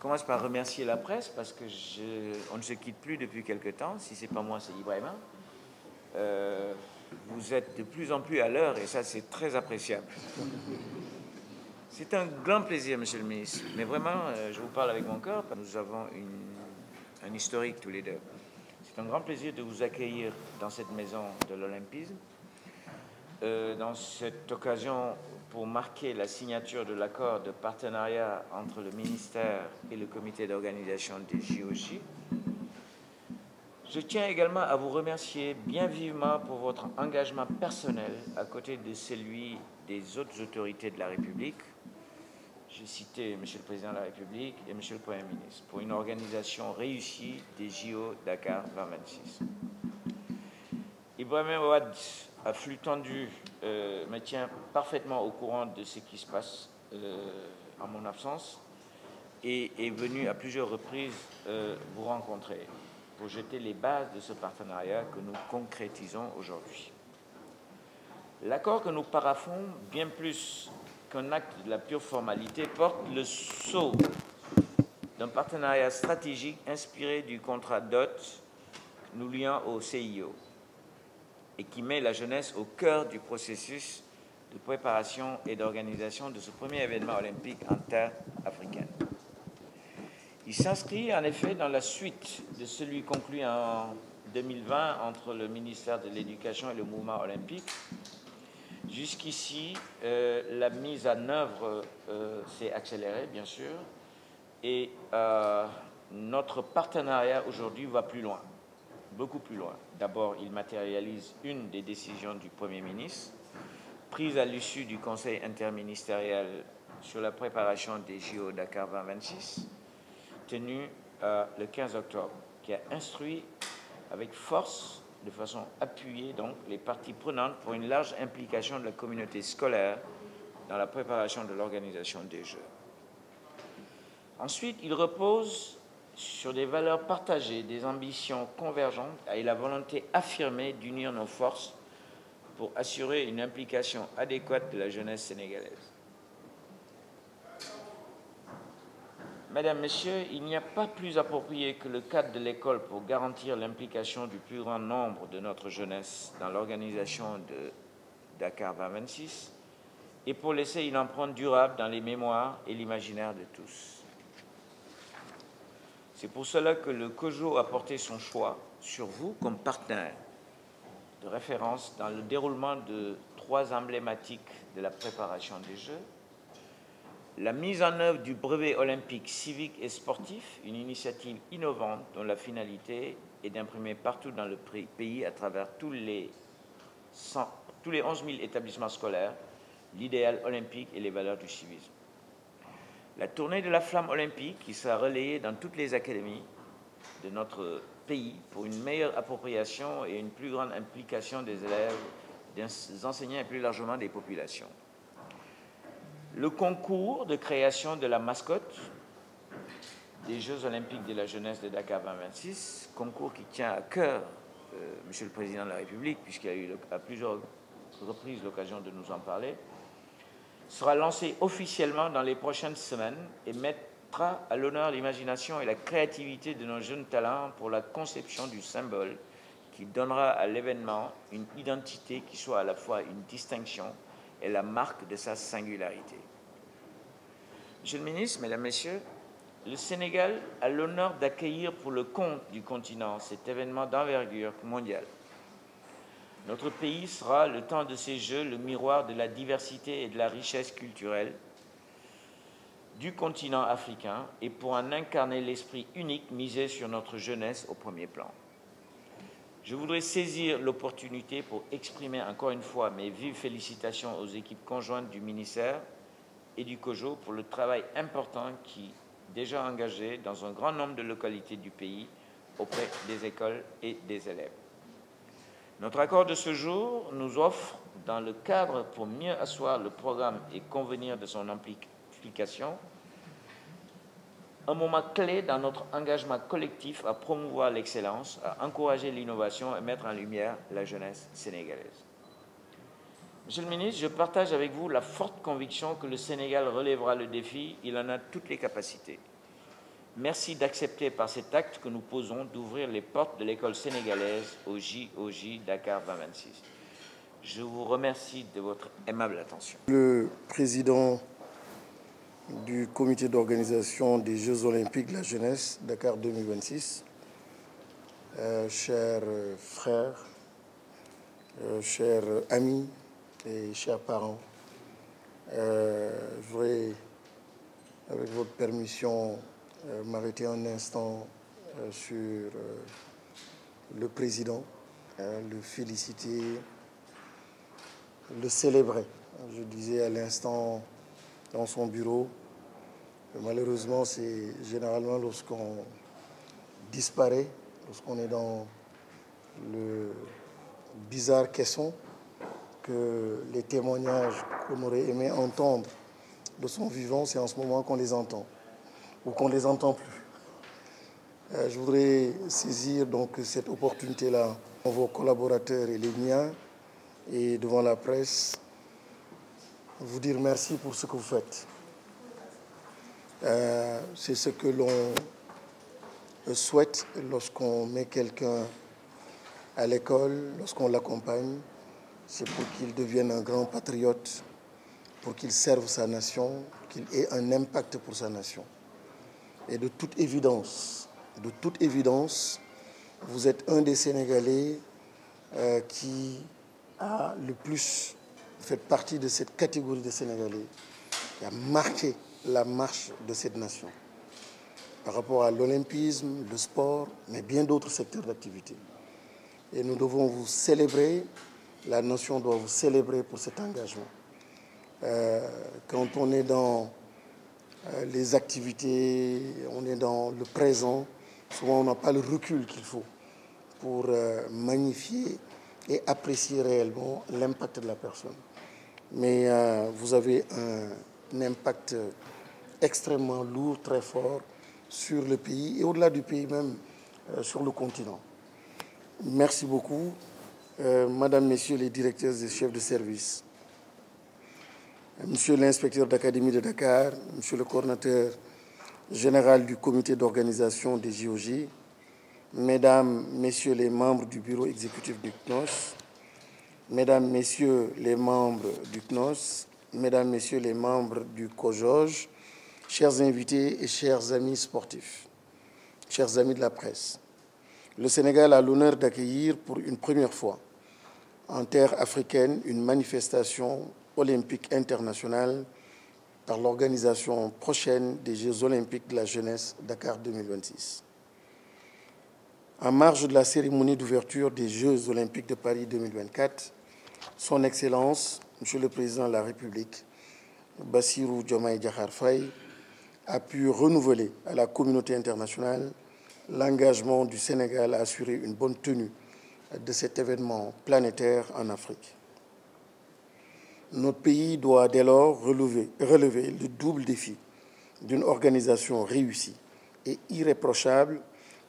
commence par remercier la presse parce que on ne se quitte plus depuis quelque temps. Si ce n'est pas moi, c'est Ibrahima. Vous êtes de plus en plus à l'heure et ça, c'est très appréciable. C'est un grand plaisir, Monsieur le ministre. Mais vraiment, je vous parle avec mon cœur. Nous avons un historique tous les deux. C'est un grand plaisir de vous accueillir dans cette maison de l'Olympisme. Dans cette occasion, pour marquer la signature de l'accord de partenariat entre le ministère et le comité d'organisation des JOJ. Je tiens également à vous remercier bien vivement pour votre engagement personnel à côté de celui des autres autorités de la République. J'ai cité M. le Président de la République et M. le Premier ministre pour une organisation réussie des JO Dakar 2026. Ibrahima Ouad, à flux tendu, me tient parfaitement au courant de ce qui se passe en mon absence et est venu à plusieurs reprises vous rencontrer pour jeter les bases de ce partenariat que nous concrétisons aujourd'hui. L'accord que nous paraphons, bien plus qu'un acte de la pure formalité, porte le sceau d'un partenariat stratégique inspiré du contrat DOT nous liant au CIO et qui met la jeunesse au cœur du processus de préparation et d'organisation de ce premier événement olympique en terre africaine. Il s'inscrit en effet dans la suite de celui conclu en 2020 entre le ministère de l'Éducation et le mouvement olympique. Jusqu'ici, la mise en œuvre s'est accélérée, bien sûr, et notre partenariat aujourd'hui va plus loin, beaucoup plus loin. D'abord, il matérialise une des décisions du Premier ministre, prise à l'issue du Conseil interministériel sur la préparation des JO Dakar 2026, tenu le 15 octobre, qui a instruit avec force, de façon appuyée, donc, les parties prenantes pour une large implication de la communauté scolaire dans la préparation de l'organisation des Jeux. Ensuite, il repose sur des valeurs partagées, des ambitions convergentes et la volonté affirmée d'unir nos forces pour assurer une implication adéquate de la jeunesse sénégalaise. Mesdames, Messieurs, il n'y a pas plus approprié que le cadre de l'école pour garantir l'implication du plus grand nombre de notre jeunesse dans l'organisation de Dakar 2026 et pour laisser une empreinte durable dans les mémoires et l'imaginaire de tous. C'est pour cela que le COJO a porté son choix sur vous comme partenaire de référence dans le déroulement de 3 emblématiques de la préparation des Jeux. La mise en œuvre du brevet olympique civique et sportif, une initiative innovante dont la finalité est d'imprimer partout dans le pays, à travers tous les 11 000 établissements scolaires, l'idéal olympique et les valeurs du civisme. La tournée de la flamme olympique qui sera relayée dans toutes les académies de notre pays pour une meilleure appropriation et une plus grande implication des élèves, des enseignants et plus largement des populations. Le concours de création de la mascotte des Jeux olympiques de la jeunesse de Dakar 2026, concours qui tient à cœur Monsieur le Président de la République, puisqu'il a eu à plusieurs reprises l'occasion de nous en parler, sera lancé officiellement dans les prochaines semaines et mettra à l'honneur l'imagination et la créativité de nos jeunes talents pour la conception du symbole qui donnera à l'événement une identité qui soit à la fois une distinction et la marque de sa singularité. Monsieur le ministre, Mesdames, Messieurs, le Sénégal a l'honneur d'accueillir pour le compte du continent cet événement d'envergure mondiale. Notre pays sera, le temps de ces Jeux, le miroir de la diversité et de la richesse culturelle du continent africain et pour en incarner l'esprit unique misé sur notre jeunesse au premier plan. Je voudrais saisir l'opportunité pour exprimer encore une fois mes vives félicitations aux équipes conjointes du ministère et du COJO pour le travail important qui est déjà engagé dans un grand nombre de localités du pays auprès des écoles et des élèves. Notre accord de ce jour nous offre, dans le cadre pour mieux asseoir le programme et convenir de son application, un moment clé dans notre engagement collectif à promouvoir l'excellence, à encourager l'innovation et mettre en lumière la jeunesse sénégalaise. Monsieur le ministre, je partage avec vous la forte conviction que le Sénégal relèvera le défi, il en a toutes les capacités. Merci d'accepter par cet acte que nous posons d'ouvrir les portes de l'école sénégalaise au JOJ Dakar 2026. Je vous remercie de votre aimable attention. Le président du comité d'organisation des Jeux Olympiques de la jeunesse Dakar 2026, chers frères, chers amis et chers parents, je voudrais, avec votre permission, m'arrêter un instant sur le président, le féliciter, le célébrer. Je disais à l'instant dans son bureau, malheureusement c'est généralement lorsqu'on disparaît, lorsqu'on est dans le bizarre caisson, que les témoignages qu'on aurait aimé entendre de son vivant, c'est en ce moment qu'on les entend, ou qu'on ne les entend plus. Je voudrais saisir donc cette opportunité-là, vos collaborateurs et les miens, et devant la presse, vous dire merci pour ce que vous faites. C'est ce que l'on souhaite lorsqu'on met quelqu'un à l'école, lorsqu'on l'accompagne, c'est pour qu'il devienne un grand patriote, pour qu'il serve sa nation, qu'il ait un impact pour sa nation. Et de toute évidence, vous êtes un des Sénégalais qui a le plus fait partie de cette catégorie de Sénégalais qui a marqué la marche de cette nation par rapport à l'olympisme, le sport, mais bien d'autres secteurs d'activité. Et nous devons vous célébrer, la nation doit vous célébrer pour cet engagement. Quand on est dans les activités, on est dans le présent, souvent on n'a pas le recul qu'il faut pour magnifier et apprécier réellement l'impact de la personne. Mais vous avez un impact extrêmement lourd, très fort sur le pays et au-delà du pays même, sur le continent. Merci beaucoup, Madame, Messieurs les directeurs et chefs de service, Monsieur l'inspecteur d'académie de Dakar, Monsieur le coordinateur général du comité d'organisation des JOJ, Mesdames, Messieurs les membres du bureau exécutif du CNOS, Mesdames, Messieurs les membres du CNOS, Mesdames, Messieurs les membres du COJOJ, chers invités et chers amis sportifs, chers amis de la presse, le Sénégal a l'honneur d'accueillir pour une première fois en terre africaine une manifestation olympique internationale par l'organisation prochaine des Jeux olympiques de la jeunesse Dakar 2026. En marge de la cérémonie d'ouverture des Jeux olympiques de Paris 2024, Son Excellence, Monsieur le Président de la République, Bassirou Diomaye Diakhar Faye, a pu renouveler à la communauté internationale l'engagement du Sénégal à assurer une bonne tenue de cet événement planétaire en Afrique. Notre pays doit dès lors relever le double défi d'une organisation réussie et irréprochable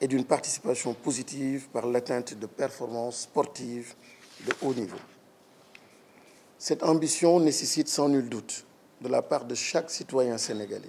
et d'une participation positive par l'atteinte de performances sportives de haut niveau. Cette ambition nécessite sans nul doute, de la part de chaque citoyen sénégalais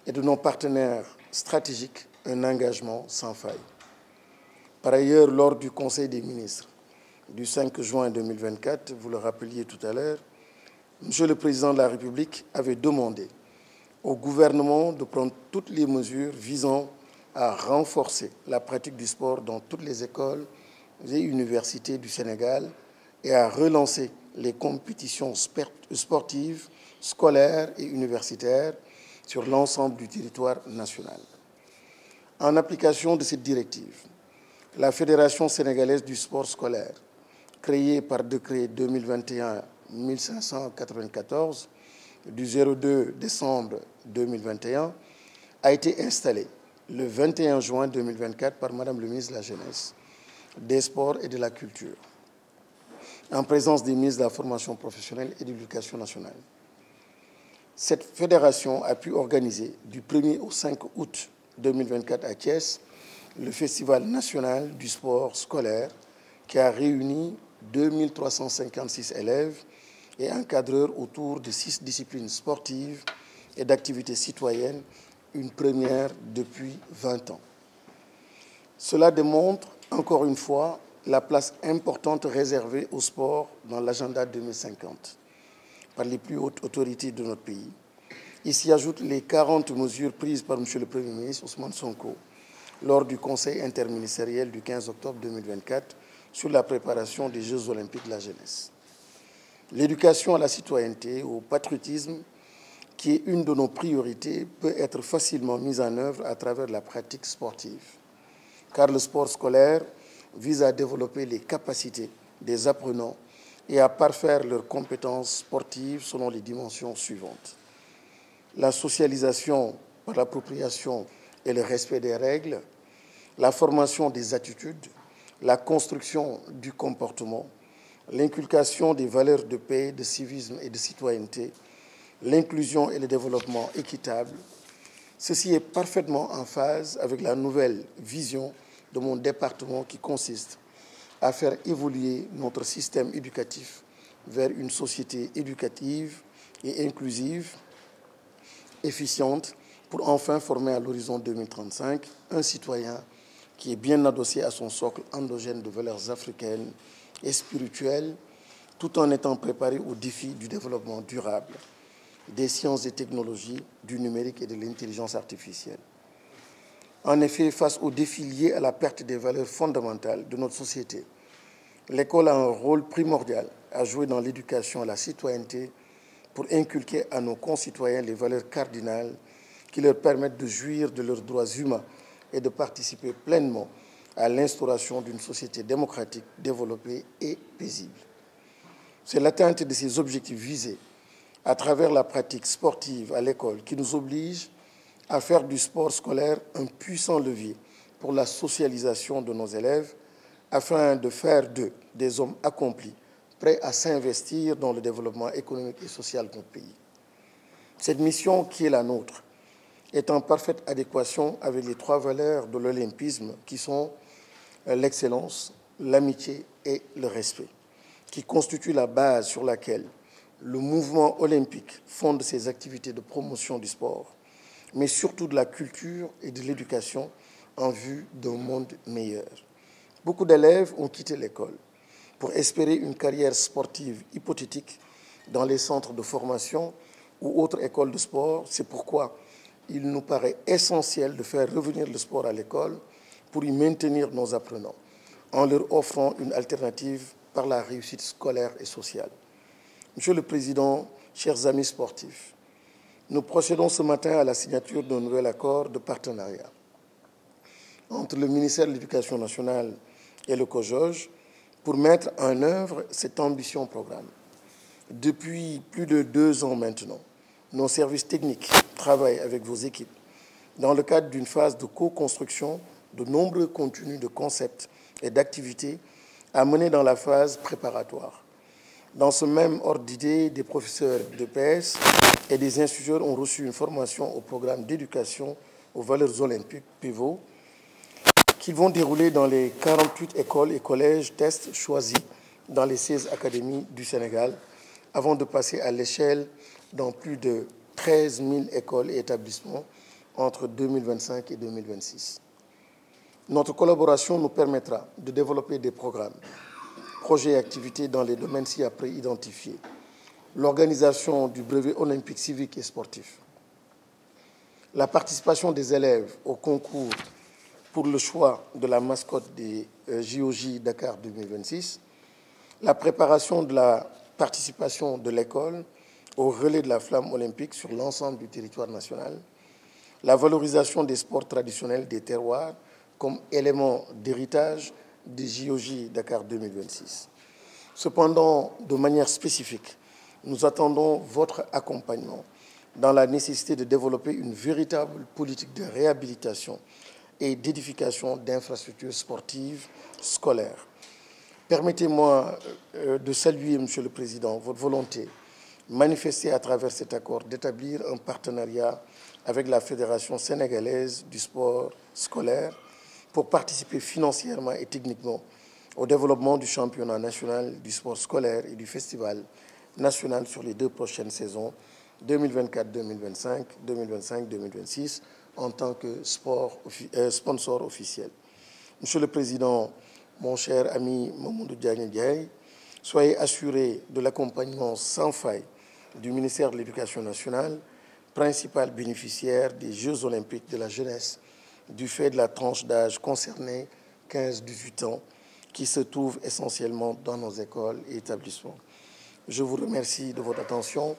et de nos partenaires stratégiques, un engagement sans faille. Par ailleurs, lors du Conseil des ministres du 5 juin 2024, vous le rappeliez tout à l'heure, Monsieur le Président de la République avait demandé au gouvernement de prendre toutes les mesures visant à renforcer la pratique du sport dans toutes les écoles et universités du Sénégal et à relancer les compétitions sportives, scolaires et universitaires sur l'ensemble du territoire national. En application de cette directive, la Fédération sénégalaise du sport scolaire, créée par décret 2021-1594 du 02 décembre 2021, a été installée le 21 juin 2024 par Madame le ministre de la Jeunesse, des Sports et de la Culture, en présence des ministres de la Formation professionnelle et de l'Éducation nationale. Cette fédération a pu organiser du 1er au 5 août 2024 à Thiès le Festival national du sport scolaire qui a réuni 2356 élèves et encadreurs autour de 6 disciplines sportives et d'activités citoyennes une première depuis 20 ans. Cela démontre, encore une fois, la place importante réservée au sport dans l'agenda 2050 par les plus hautes autorités de notre pays. Ici ajoutent les 40 mesures prises par M. le Premier ministre Ousmane Sonko lors du Conseil interministériel du 15 octobre 2024 sur la préparation des Jeux olympiques de la jeunesse. L'éducation à la citoyenneté, au patriotisme, qui est une de nos priorités, peut être facilement mise en œuvre à travers la pratique sportive. Car le sport scolaire vise à développer les capacités des apprenants et à parfaire leurs compétences sportives selon les dimensions suivantes. La socialisation par l'appropriation et le respect des règles, la formation des attitudes, la construction du comportement, l'inculcation des valeurs de paix, de civisme et de citoyenneté, l'inclusion et le développement équitable. Ceci est parfaitement en phase avec la nouvelle vision de mon département qui consiste à faire évoluer notre système éducatif vers une société éducative et inclusive, efficiente, pour enfin former à l'horizon 2035 un citoyen qui est bien adossé à son socle endogène de valeurs africaines et spirituelles, tout en étant préparé aux défis du développement durable, des sciences et technologies, du numérique et de l'intelligence artificielle. En effet, face aux défis liés à la perte des valeurs fondamentales de notre société, l'école a un rôle primordial à jouer dans l'éducation à la citoyenneté pour inculquer à nos concitoyens les valeurs cardinales qui leur permettent de jouir de leurs droits humains et de participer pleinement à l'instauration d'une société démocratique, développée et paisible. C'est l'atteinte de ces objectifs visés à travers la pratique sportive à l'école qui nous oblige à faire du sport scolaire un puissant levier pour la socialisation de nos élèves afin de faire d'eux des hommes accomplis, prêts à s'investir dans le développement économique et social de notre pays. Cette mission qui est la nôtre est en parfaite adéquation avec les 3 valeurs de l'olympisme qui sont l'excellence, l'amitié et le respect, qui constituent la base sur laquelle le mouvement olympique fonde ses activités de promotion du sport, mais surtout de la culture et de l'éducation en vue d'un monde meilleur. Beaucoup d'élèves ont quitté l'école pour espérer une carrière sportive hypothétique dans les centres de formation ou autres écoles de sport. C'est pourquoi il nous paraît essentiel de faire revenir le sport à l'école pour y maintenir nos apprenants, en leur offrant une alternative par la réussite scolaire et sociale. Monsieur le Président, chers amis sportifs, nous procédons ce matin à la signature d'un nouvel accord de partenariat entre le ministère de l'Éducation nationale et le COJOJ pour mettre en œuvre cette ambition programme. Depuis plus de 2 ans maintenant, nos services techniques travaillent avec vos équipes dans le cadre d'une phase de co-construction de nombreux contenus de concepts et d'activités à mener dans la phase préparatoire. Dans ce même ordre d'idée, des professeurs d'EPS et des instituteurs ont reçu une formation au programme d'éducation aux valeurs olympiques, PIVO, qu'ils vont dérouler dans les 48 écoles et collèges tests choisis dans les 16 académies du Sénégal, avant de passer à l'échelle dans plus de 13 000 écoles et établissements entre 2025 et 2026. Notre collaboration nous permettra de développer des programmes, projets et activités dans les domaines ci-après identifiés. L'organisation du brevet olympique civique et sportif, la participation des élèves au concours pour le choix de la mascotte des JOJ Dakar 2026, la préparation de la participation de l'école au relais de la flamme olympique sur l'ensemble du territoire national, la valorisation des sports traditionnels des terroirs comme élément d'héritage des JOJ Dakar 2026. Cependant, de manière spécifique, nous attendons votre accompagnement dans la nécessité de développer une véritable politique de réhabilitation et d'édification d'infrastructures sportives scolaires. Permettez-moi de saluer, Monsieur le Président, votre volonté manifestée à travers cet accord d'établir un partenariat avec la Fédération sénégalaise du sport scolaire pour participer financièrement et techniquement au développement du championnat national du sport scolaire et du festival national sur les 2 prochaines saisons, 2024-2025, 2025-2026, en tant que sponsor officiel. Monsieur le Président, mon cher ami Mamadou Diagne Ndiaye, soyez assuré de l'accompagnement sans faille du ministère de l'Éducation nationale, principal bénéficiaire des Jeux olympiques de la jeunesse, du fait de la tranche d'âge concernée, 15-18 ans, qui se trouve essentiellement dans nos écoles et établissements. Je vous remercie de votre attention.